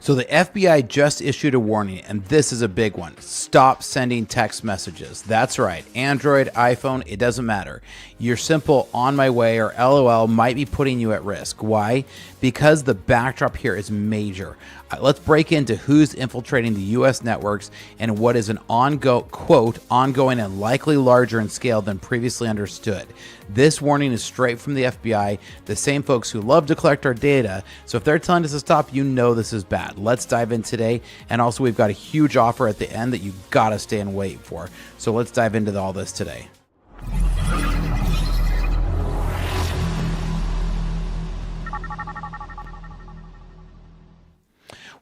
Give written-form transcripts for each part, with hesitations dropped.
So the FBI just issued a warning, and this is a big one. Stop sending text messages. That's right. Android, iPhone, it doesn't matter. Your simple "on my way" or LOL might be putting you at risk. Why? Because the backdrop here is major. Let's break into who's infiltrating the U.S. networks and what is an ongoing and likely larger in scale than previously understood. This warning is straight from the FBI, the same folks who love to collect our data. So if they're telling us to stop, you know this is bad. Let's dive in today. And also, we've got a huge offer at the end that you got to stay and wait for. So let's dive into all this today.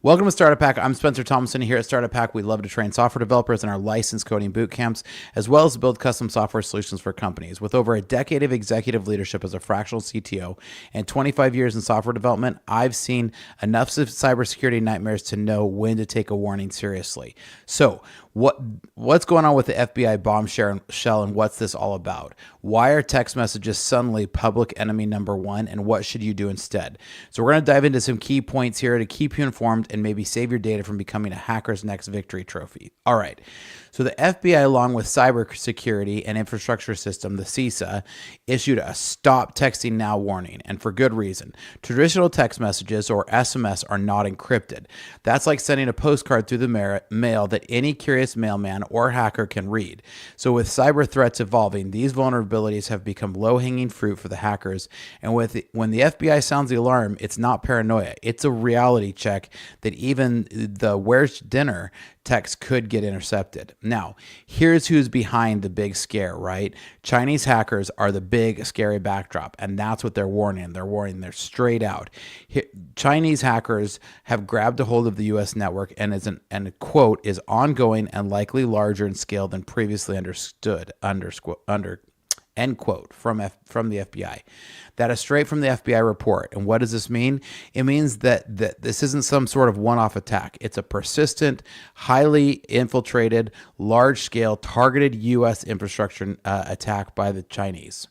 Welcome to Startup Pack. I'm Spencer Thompson. Here at Startup Pack, we love to train software developers in our licensed coding boot camps, as well as build custom software solutions for companies. With over a decade of executive leadership as a fractional CTO and 25 years in software development, I've seen enough cybersecurity nightmares to know when to take a warning seriously. So what's going on with the FBI bombshell and what's this all about? Why are text messages suddenly public enemy number one, and what should you do instead? So we're going to dive into some key points here to keep you informed and maybe save your data from becoming a hacker's next victory trophy. All right. So the FBI, along with Cybersecurity and Infrastructure System, the CISA, issued a stop texting now warning, and for good reason. Traditional text messages, or SMS, are not encrypted. That's like sending a postcard through the mail that any curious mailman or hacker can read. So with cyber threats evolving, these vulnerabilities have become low-hanging fruit for the hackers, and when the FBI sounds the alarm, it's not paranoia. It's a reality check that even the "where's dinner" text could get intercepted. Now, here's who's behind the big scare, right? Chinese hackers are the big scary backdrop, and that's what they're warning. They're straight out. Chinese hackers have grabbed a hold of the U.S. network and is ongoing and likely larger in scale than previously understood. End quote from the FBI. That is straight from the FBI report. And what does this mean? It means that this isn't some sort of one-off attack. It's a persistent, highly infiltrated, large-scale, targeted U.S. infrastructure attack by the Chinese.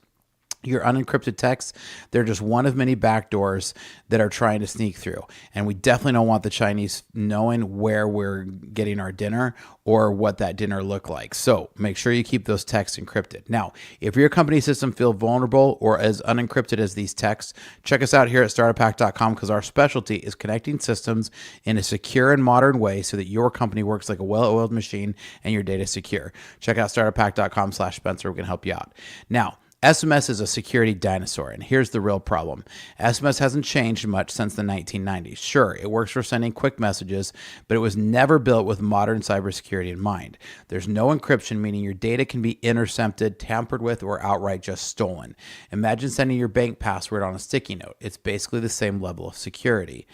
Your unencrypted texts, they're just one of many backdoors that are trying to sneak through. And we definitely don't want the Chinese knowing where we're getting our dinner or what that dinner looked like. So make sure you keep those texts encrypted. Now, if your company system feels vulnerable or as unencrypted as these texts, check us out here at startuppack.com, because our specialty is connecting systems in a secure and modern way so that your company works like a well-oiled machine and your data is secure. Check out startuppack.com/Spencer. We can help you out. Now, SMS is a security dinosaur, and here's the real problem. SMS hasn't changed much since the 1990s. Sure, it works for sending quick messages, but it was never built with modern cybersecurity in mind. There's no encryption, meaning your data can be intercepted, tampered with, or outright just stolen. Imagine sending your bank password on a sticky note. It's basically the same level of security.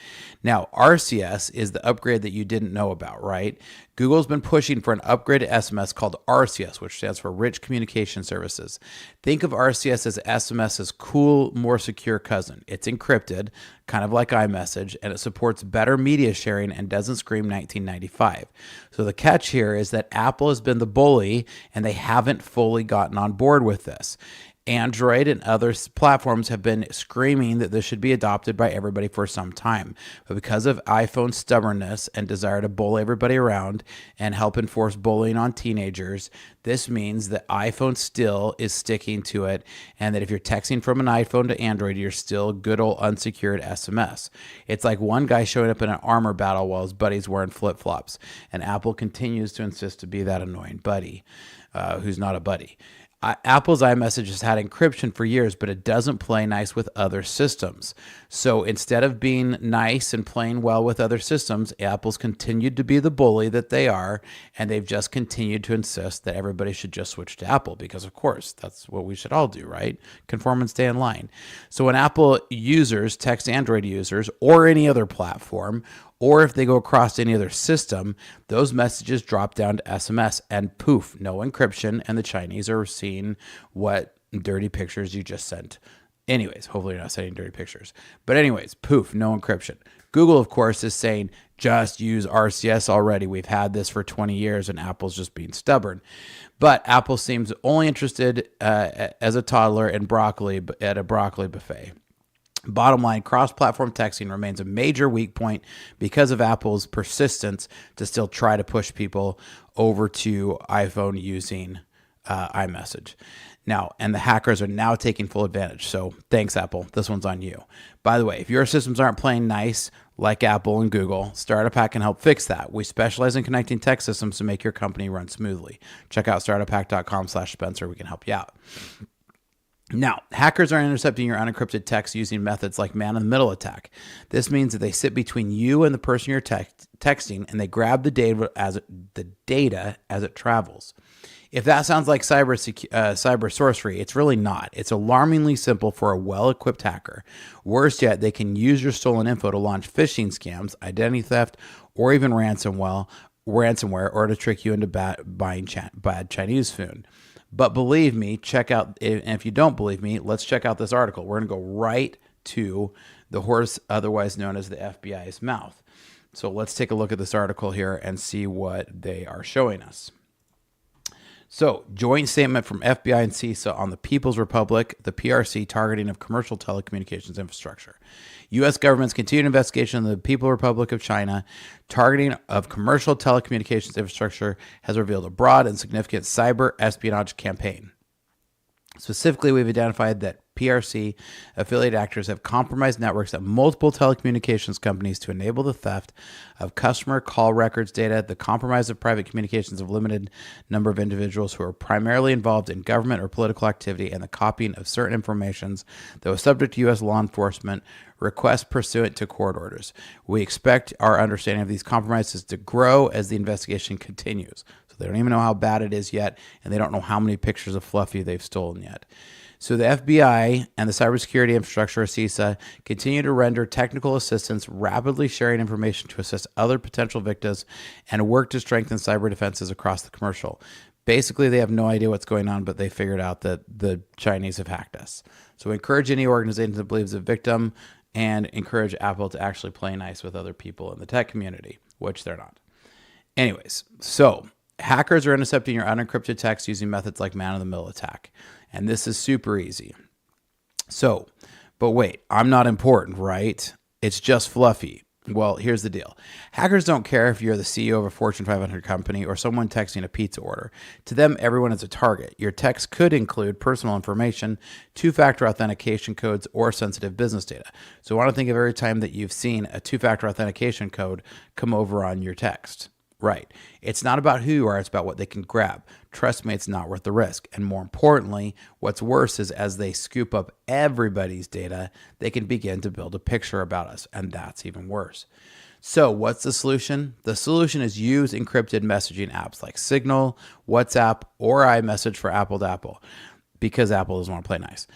Now, RCS is the upgrade that you didn't know about, right? Google's been pushing for an upgraded SMS called RCS, which stands for Rich Communication Services. Think of RCS as SMS's cool, more secure cousin. It's encrypted, kind of like iMessage, and it supports better media sharing and doesn't scream 1995. So the catch here is that Apple has been the bully, and they haven't fully gotten on board with this. Android and other platforms have been screaming that this should be adopted by everybody for some time. But because of iPhone's stubbornness and desire to bully everybody around and help enforce bullying on teenagers, this means that iPhone still is sticking to it, and that if you're texting from an iPhone to Android, you're still good old unsecured SMS. It's like one guy showing up in an armor battle while his buddy's wearing flip-flops, and Apple continues to insist to be that annoying buddy who's not a buddy. Apple's iMessage has had encryption for years, but it doesn't play nice with other systems. So instead of being nice and playing well with other systems, Apple's continued to be the bully that they are, and they've just continued to insist that everybody should just switch to Apple because, of course, that's what we should all do, right? Conform and stay in line. So when Apple users text Android users or any other platform, or if they go across any other system, those messages drop down to SMS, and poof, no encryption, and the Chinese are seeing what dirty pictures you just sent. Anyways, hopefully you're not sending dirty pictures. But anyways, poof, no encryption. Google, of course, is saying, just use RCS already. We've had this for 20 years, and Apple's just being stubborn. But Apple seems only interested as a toddler in broccoli at a broccoli buffet. Bottom line, cross-platform texting remains a major weak point because of Apple's persistence to still try to push people over to iPhone using iMessage. Now, and the hackers are now taking full advantage. So thanks, Apple. This one's on you. By the way, if your systems aren't playing nice, like Apple and Google, Startup Hack can help fix that. We specialize in connecting tech systems to make your company run smoothly. Check out startuphack.com/Spencer. We can help you out. Now, hackers are intercepting your unencrypted text using methods like man-in-the-middle attack. This means that they sit between you and the person you're texting, and they grab the data as it travels. If that sounds like cyber sorcery, it's really not. It's alarmingly simple for a well-equipped hacker. Worse yet, they can use your stolen info to launch phishing scams, identity theft, or even ransomware, or to trick you into buying bad Chinese food. But believe me, and if you don't believe me, let's check out this article. We're going to go right to the horse, otherwise known as the FBI's mouth. So let's take a look at this article here and see what they are showing us. So, joint statement from FBI and CISA on the People's Republic, the PRC, targeting of commercial telecommunications infrastructure. U.S. government's continued investigation of the People's Republic of China targeting of commercial telecommunications infrastructure has revealed a broad and significant cyber espionage campaign. Specifically, we've identified that PRC affiliate actors have compromised networks at multiple telecommunications companies to enable the theft of customer call records data, the compromise of private communications of limited number of individuals who are primarily involved in government or political activity, and the copying of certain information that was subject to U.S. law enforcement requests pursuant to court orders. We expect our understanding of these compromises to grow as the investigation continues. So they don't even know how bad it is yet, and they don't know how many pictures of Fluffy they've stolen yet. So the FBI and the Cybersecurity Infrastructure, CISA, continue to render technical assistance, rapidly sharing information to assist other potential victims, and work to strengthen cyber defenses across the commercial. Basically, they have no idea what's going on, but they figured out that the Chinese have hacked us. So we encourage any organization that believes a victim, and encourage Apple to actually play nice with other people in the tech community, which they're not. Anyways, so hackers are intercepting your unencrypted text using methods like man-in-the-middle attack. And this is super easy. So, but wait, I'm not important, right? It's just Fluffy. Well, here's the deal. Hackers don't care if you're the CEO of a Fortune 500 company or someone texting a pizza order. To them, everyone is a target. Your text could include personal information, two-factor authentication codes, or sensitive business data. So I want to think of every time that you've seen a two-factor authentication code come over on your text. Right. It's not about who you are, it's about what they can grab. Trust me, it's not worth the risk. And more importantly, what's worse is as they scoop up everybody's data, they can begin to build a picture about us, and that's even worse. So what's the solution? The solution is use encrypted messaging apps like Signal, WhatsApp, or iMessage for Apple to Apple, because Apple doesn't want to play nice.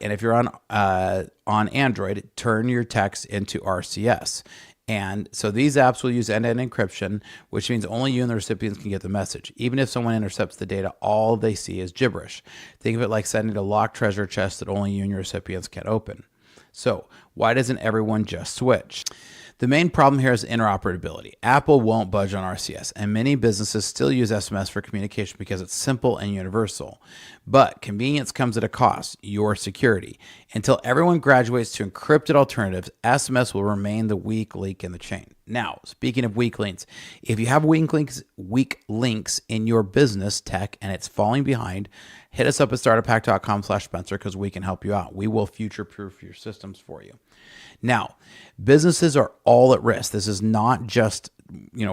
And if you're on Android, turn your text into RCS. And so these apps will use end-to-end encryption, which means only you and the recipients can get the message. Even if someone intercepts the data, all they see is gibberish. Think of it like sending a locked treasure chest that only you and your recipients can open. So why doesn't everyone just switch? The main problem here is interoperability. Apple won't budge on RCS, and many businesses still use SMS for communication because it's simple and universal. But convenience comes at a cost, your security. Until everyone graduates to encrypted alternatives, SMS will remain the weak link in the chain. Now, speaking of weak links, if you have weak links in your business tech and it's falling behind, hit us up at startuphack.com/Spencer because we can help you out. We will future-proof your systems for you. Now, businesses are all at risk. This is not just,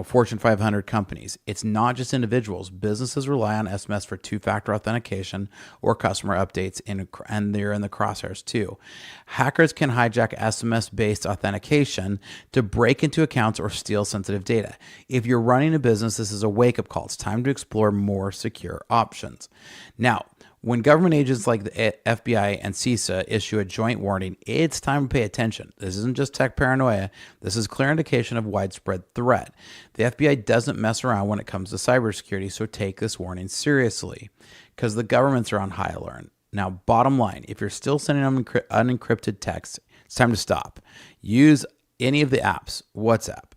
Fortune 500 companies. It's not just individuals. Businesses rely on SMS for two-factor authentication or customer updates, and they're in the crosshairs too. Hackers can hijack SMS-based authentication to break into accounts or steal sensitive data. If you're running a business, this is a wake-up call. It's time to explore more secure options. Now, when government agents like the FBI and CISA issue a joint warning, it's time to pay attention. This isn't just tech paranoia. This is clear indication of widespread threat. The FBI doesn't mess around when it comes to cybersecurity, so take this warning seriously because the governments are on high alert. Now, bottom line, if you're still sending unencrypted text, it's time to stop. Use any of the apps, WhatsApp,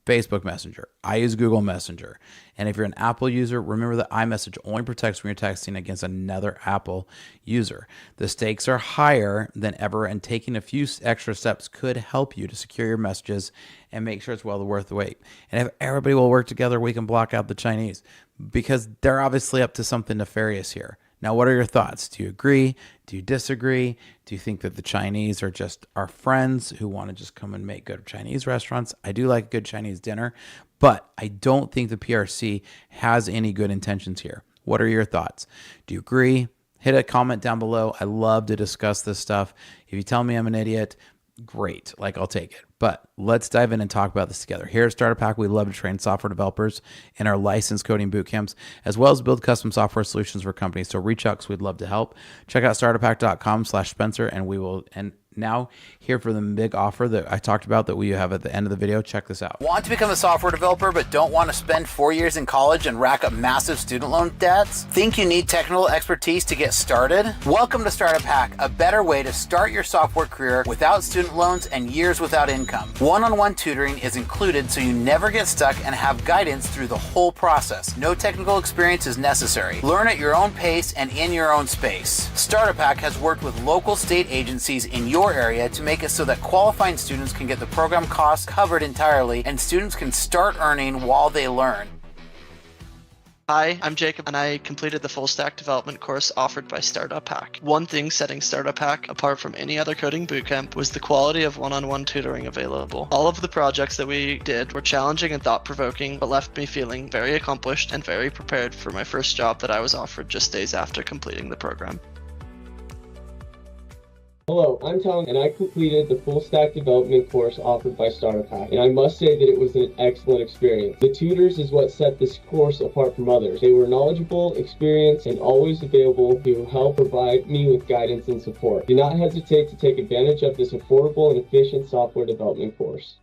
Facebook Messenger. I use Google Messenger. And if you're an Apple user, remember that iMessage only protects when you're texting against another Apple user. The stakes are higher than ever, and taking a few extra steps could help you to secure your messages and make sure it's well worth the wait. And if everybody will work together, we can block out the Chinese, because they're obviously up to something nefarious here. Now, what are your thoughts? Do you agree? Do you disagree? Do you think that the Chinese are just our friends who want to just come and make good Chinese restaurants? I do like a good Chinese dinner, but I don't think the PRC has any good intentions here. What are your thoughts? Do you agree? Hit a comment down below. I love to discuss this stuff. If you tell me I'm an idiot, great, like I'll take it. But let's dive in and talk about this together. Here at Startup Pack, we love to train software developers in our licensed coding boot camps, as well as build custom software solutions for companies. So reach out because we'd love to help. Check out startuppack.com/Spencer, and we will now here for the big offer that I talked about that we have at the end of the video. Check this out. Want to become a software developer but don't want to spend 4 years in college and rack up massive student loan debts? Think you need technical expertise to get started? Welcome to Startup Hack, a better way to start your software career without student loans and years without income. One-on-one tutoring is included so you never get stuck and have guidance through the whole process. No technical experience is necessary. Learn at your own pace and in your own space. Startup Hack has worked with local state agencies in your area to make it so that qualifying students can get the program costs covered entirely and students can start earning while they learn. Hi, I'm Jacob, and I completed the full stack development course offered by Startup Hack. One thing setting Startup Hack apart from any other coding bootcamp was the quality of one-on-one tutoring available. All of the projects that we did were challenging and thought-provoking, but left me feeling very accomplished and very prepared for my first job that I was offered just days after completing the program. Hello, I'm Tom, and I completed the full stack development course offered by Startup Hack, and I must say that it was an excellent experience. The tutors is what set this course apart from others. They were knowledgeable, experienced, and always available to help provide me with guidance and support. Do not hesitate to take advantage of this affordable and efficient software development course.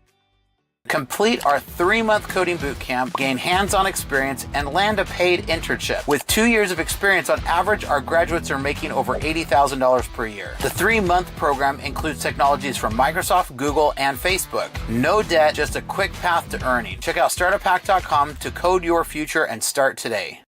Complete our 3-month coding boot camp, gain hands-on experience, and land a paid internship. With 2 years of experience on average, our graduates are making over $80,000 per year. The 3-month program includes technologies from Microsoft, Google, and Facebook. No debt, just a quick path to earning. Check out startuphack.com to code your future and start today.